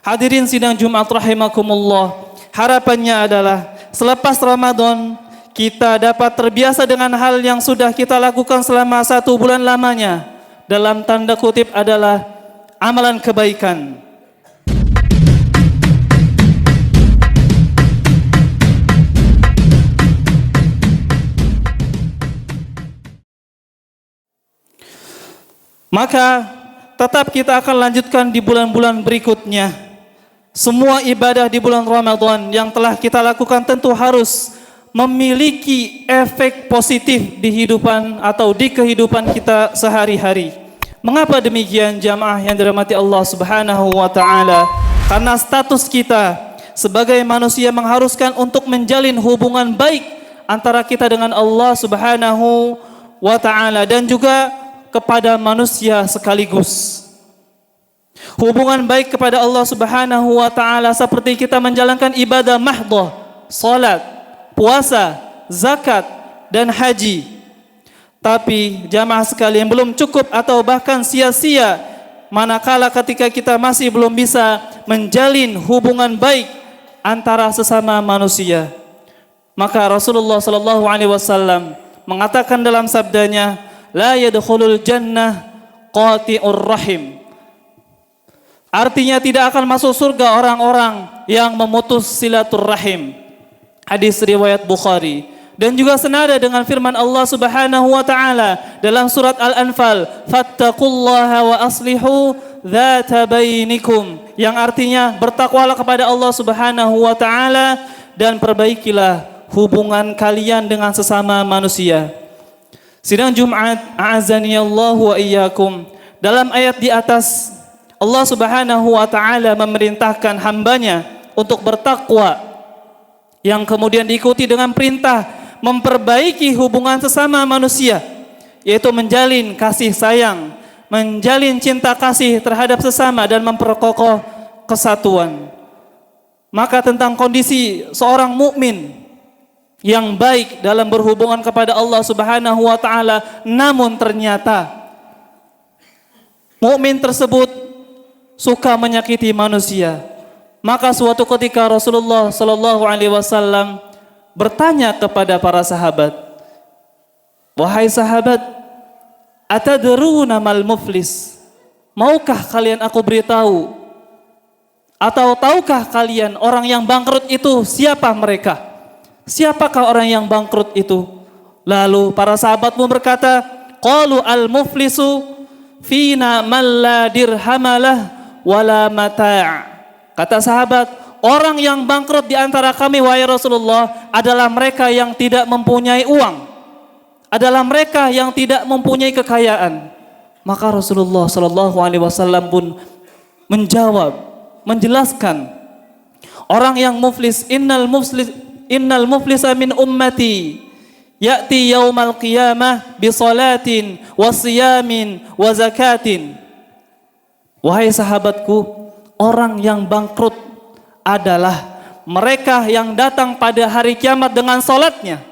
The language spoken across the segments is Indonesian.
Hadirin sidang Jumat rahimakumullah, harapannya adalah selepas Ramadan kita dapat terbiasa dengan hal yang sudah kita lakukan selama 1 bulan lamanya. Dalam tanda kutip adalah amalan kebaikan. Maka tetap kita akan lanjutkan di bulan-bulan berikutnya. Semua ibadah di bulan Ramadan yang telah kita lakukan tentu harus memiliki efek positif di kehidupan atau di kehidupan kita sehari-hari. Mengapa demikian jamaah yang dirahmati Allah Subhanahu wa taala? Karena status kita sebagai manusia mengharuskan untuk menjalin hubungan baik antara kita dengan Allah Subhanahu wa taala dan juga kepada manusia sekaligus. Hubungan baik kepada Allah Subhanahu wa taala seperti kita menjalankan ibadah mahdhah, salat, puasa, zakat dan haji. Tapi jamaah sekalian belum cukup atau bahkan sia-sia manakala ketika kita masih belum bisa menjalin hubungan baik antara sesama manusia. Maka Rasulullah sallallahu alaihi wasallam mengatakan dalam sabdanya, la yadkhulul jannah qati'ur rahim. Artinya tidak akan masuk surga orang-orang yang memutus silaturrahim. Hadis riwayat Bukhari. Dan juga senada dengan firman Allah Subhanahu wa taala dalam surat Al-Anfal, fattaqullaha wa aslihu dzata bainikum, yang artinya bertakwalah kepada Allah Subhanahu wa taala dan perbaikilah hubungan kalian dengan sesama manusia. Sidang Jumat, a'azani Allah wa iyyakum. Dalam ayat di atas Allah Subhanahu wa taala memerintahkan hambanya untuk bertakwa, yang kemudian diikuti dengan perintah memperbaiki hubungan sesama manusia, yaitu menjalin kasih sayang, menjalin cinta kasih terhadap sesama dan memperkokoh kesatuan. Maka tentang kondisi seorang mukmin yang baik dalam berhubungan kepada Allah Subhanahu wa taala, namun ternyata mukmin tersebut suka menyakiti manusia. Maka suatu ketika Rasulullah sallallahu alaihi wasallam bertanya kepada para sahabat, wahai sahabat, atadruna mal muflis? Maukah kalian aku beritahu atau tahukah kalian orang yang bangkrut itu siapa mereka? Siapakah orang yang bangkrut itu? Lalu para sahabat pun berkata, qalu al muflisu fina man la dirhamalah wala mata'. Kata sahabat, orang yang bangkrut di antara kami wahai Rasulullah adalah mereka yang tidak mempunyai uang, adalah mereka yang tidak mempunyai kekayaan. Maka Rasulullah sallallahu alaihi wasallam pun menjawab, menjelaskan, orang yang muflis, innal muflisa min ummati ya'ti yaumal qiyamah bi salatin wa siyamin wa zakatin. Wahai sahabatku, orang yang bangkrut adalah mereka yang datang pada hari kiamat dengan salatnya,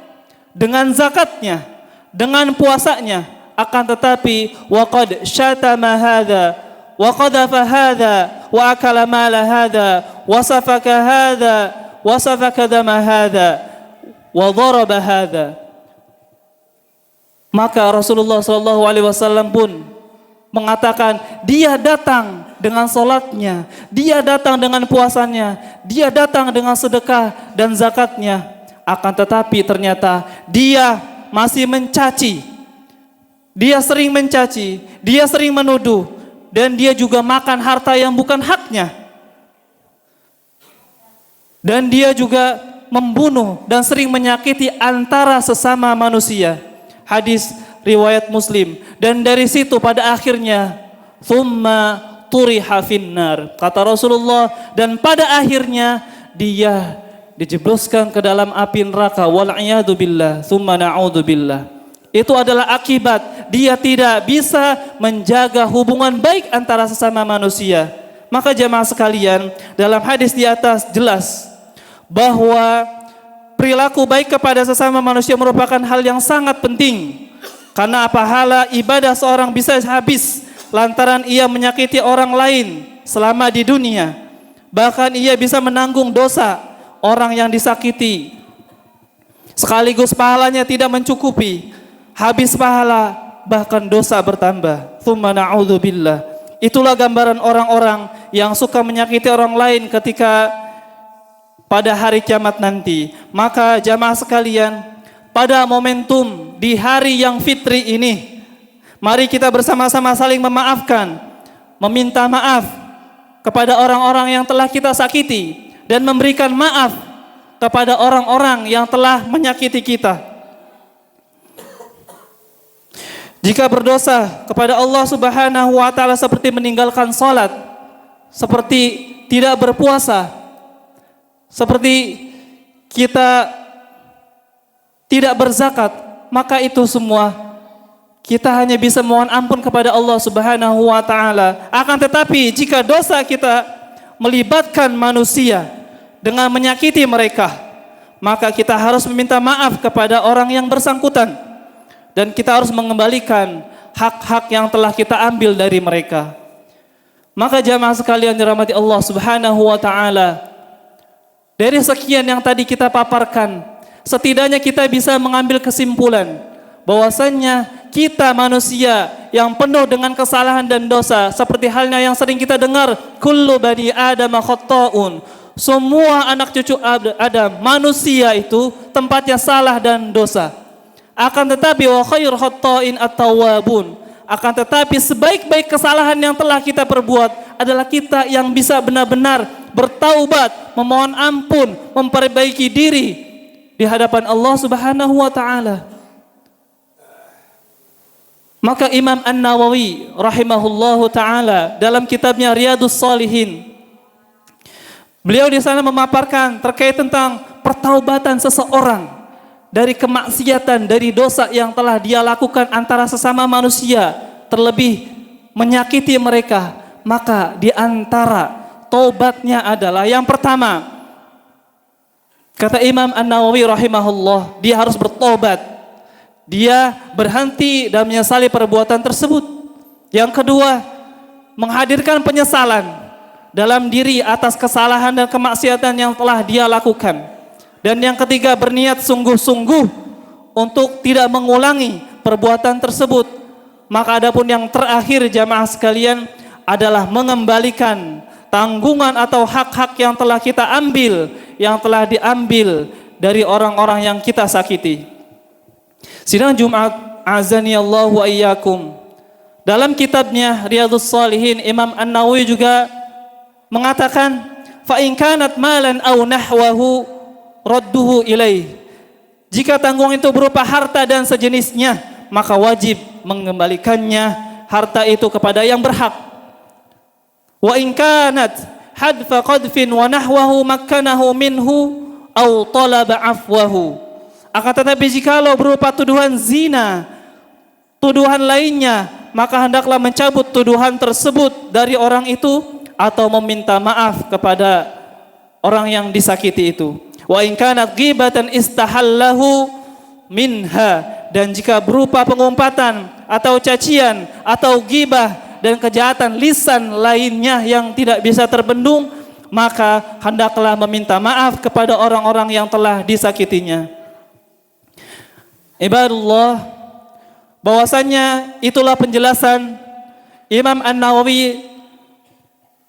dengan zakatnya, dengan puasanya, akan tetapi waqad syatama hadza wa qadhafa hadza wa akala mala hadza wa safaka hadza wa safaka dama hadza wa daraba hadza. Maka Rasulullah sallallahu alaihi wasallam pun mengatakan, dia datang dengan salatnya, dia datang dengan puasanya, dia datang dengan sedekah dan zakatnya, akan tetapi ternyata dia masih mencaci, dia sering mencaci, dia sering menuduh, dan dia juga makan harta yang bukan haknya, dan dia juga membunuh dan sering menyakiti antara sesama manusia. Hadis riwayat Muslim. Dan dari situ pada akhirnya thumma turiha finnar, kata Rasulullah, dan pada akhirnya dia dijebloskan ke dalam api neraka, wal'iyadu billah, thumma na'udzu billah. Itu adalah akibat dia tidak bisa menjaga hubungan baik antara sesama manusia. Maka jemaah sekalian, dalam hadis di atas jelas bahwa perilaku baik kepada sesama manusia merupakan hal yang sangat penting. Karena pahala ibadah seorang bisa habis lantaran ia menyakiti orang lain selama di dunia. Bahkan ia bisa menanggung dosa orang yang disakiti. Sekaligus pahalanya tidak mencukupi. Habis pahala, bahkan dosa bertambah. Tsumma na'udzubillah. Itulah gambaran orang-orang yang suka menyakiti orang lain ketika pada hari kiamat nanti. Maka jamaah sekalian, pada momentum di hari yang fitri ini, mari kita bersama-sama saling memaafkan, meminta maaf kepada orang-orang yang telah kita sakiti, dan memberikan maaf kepada orang-orang yang telah menyakiti kita. Jika berdosa kepada Allah Subhanahu wa taala seperti meninggalkan salat, seperti tidak berpuasa, seperti kita tidak berzakat, maka itu semua kita hanya bisa mohon ampun kepada Allah Subhanahu wa taala. Akan tetapi jika dosa kita melibatkan manusia dengan menyakiti mereka, maka kita harus meminta maaf kepada orang yang bersangkutan. Dan kita harus mengembalikan hak-hak yang telah kita ambil dari mereka. Maka jamaah sekalian dirahmati Allah Subhanahu wa taala, dari sekian yang tadi kita paparkan, setidaknya kita bisa mengambil kesimpulan bahwasannya kita manusia yang penuh dengan kesalahan dan dosa, seperti halnya yang sering kita dengar, kullu bani Adam khata'un. Semua anak cucu Adam, manusia itu tempatnya salah dan dosa. Akan tetapi wa khair khata'in at-tawwabun. Akan tetapi sebaik-baik kesalahan yang telah kita perbuat adalah kita yang bisa benar-benar bertaubat, memohon ampun, memperbaiki diri di hadapan Allah Subhanahu wa taala. Maka Imam An-Nawawi rahimahullahu taala dalam kitabnya Riyadhus Shalihin, beliau di sana memaparkan terkait tentang pertaubatan seseorang dari kemaksiatan, dari dosa yang telah dia lakukan antara sesama manusia, terlebih menyakiti mereka. Maka di antara taubatnya adalah yang pertama, kata Imam An-Nawawi rahimahullah, dia harus bertobat. Dia berhenti dan menyesali perbuatan tersebut. Yang kedua, menghadirkan penyesalan dalam diri atas kesalahan dan kemaksiatan yang telah dia lakukan. Dan yang ketiga, berniat sungguh-sungguh untuk tidak mengulangi perbuatan tersebut. Maka adapun yang terakhir jamaah sekalian adalah mengembalikan tanggungan atau hak-hak yang telah kita ambil, yang telah diambil dari orang-orang yang kita sakiti. Sidang Jumat azani Allah wa iyyakum, dalam kitabnya Riyadhus Shalihin, Imam An-Nawawi juga mengatakan, fa in kanat malan aw nahwahu radduhu ilaih. Jika tanggungan itu berupa harta dan sejenisnya, maka wajib mengembalikannya harta itu kepada yang berhak. Wa in kanat hadfa qadfin wa nahwahu makkanahu minhu aw talaba afwahu. Akan tetapi jikalau berupa tuduhan zina, tuduhan lainnya, maka hendaklah mencabut tuduhan tersebut dari orang itu atau meminta maaf kepada orang yang disakiti itu. Wa in kanat ghibatan istahallahu minha, dan jika berupa pengumpatan atau cacian atau ghibah dan kejahatan lisan lainnya yang tidak bisa terbendung, maka hendaklah meminta maaf kepada orang-orang yang telah disakitinya. Ibadullah, bahwasannya itulah penjelasan Imam An-Nawawi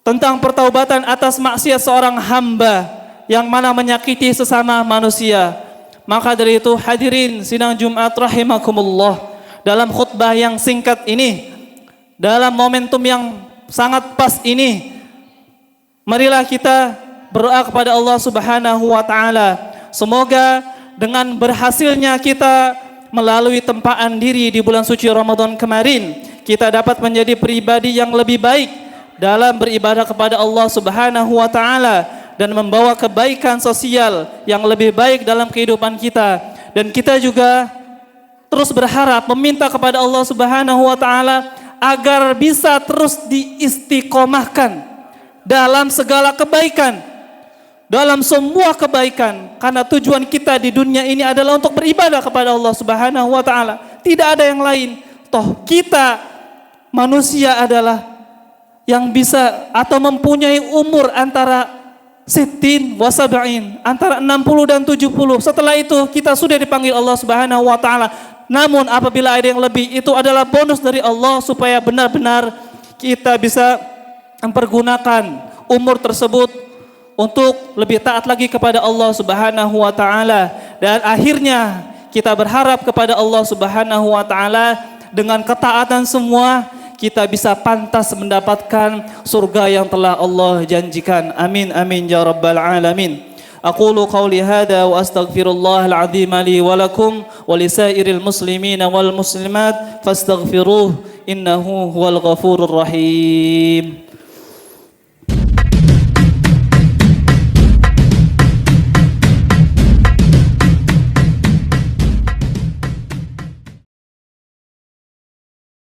tentang pertaubatan atas maksiat seorang hamba yang mana menyakiti sesama manusia. Maka dari itu hadirin sidang Jumat rahimakumullah, dalam khutbah yang singkat ini, dalam momentum yang sangat pas ini, marilah kita berdoa kepada Allah Subhanahu wa taala. Semoga dengan berhasilnya kita melalui tempaan diri di bulan suci Ramadan kemarin, kita dapat menjadi pribadi yang lebih baik dalam beribadah kepada Allah Subhanahu wa taala dan membawa kebaikan sosial yang lebih baik dalam kehidupan kita. Dan kita juga terus berharap meminta kepada Allah Subhanahu wa taala agar bisa terus diistiqomahkan dalam segala kebaikan, dalam semua kebaikan, karena tujuan kita di dunia ini adalah untuk beribadah kepada Allah Subhanahu wa taala. Tidak ada yang lain. Toh kita manusia adalah yang bisa atau mempunyai umur antara sittin wa sab'in, antara 60 dan 70. Setelah itu kita sudah dipanggil Allah Subhanahu wa taala. Namun apabila ada yang lebih, itu adalah bonus dari Allah supaya benar-benar kita bisa mempergunakan umur tersebut untuk lebih taat lagi kepada Allah Subhanahu wa taala, dan akhirnya kita berharap kepada Allah Subhanahu wa taala dengan ketaatan semua kita bisa pantas mendapatkan surga yang telah Allah janjikan. Amin amin ya rabbal alamin. Aqulu qawli hadha wa astaghfirullahal azim li wa lakum wa lisairil muslimin wal muslimat fastaghfiruh innahu huwal ghafurur rahim.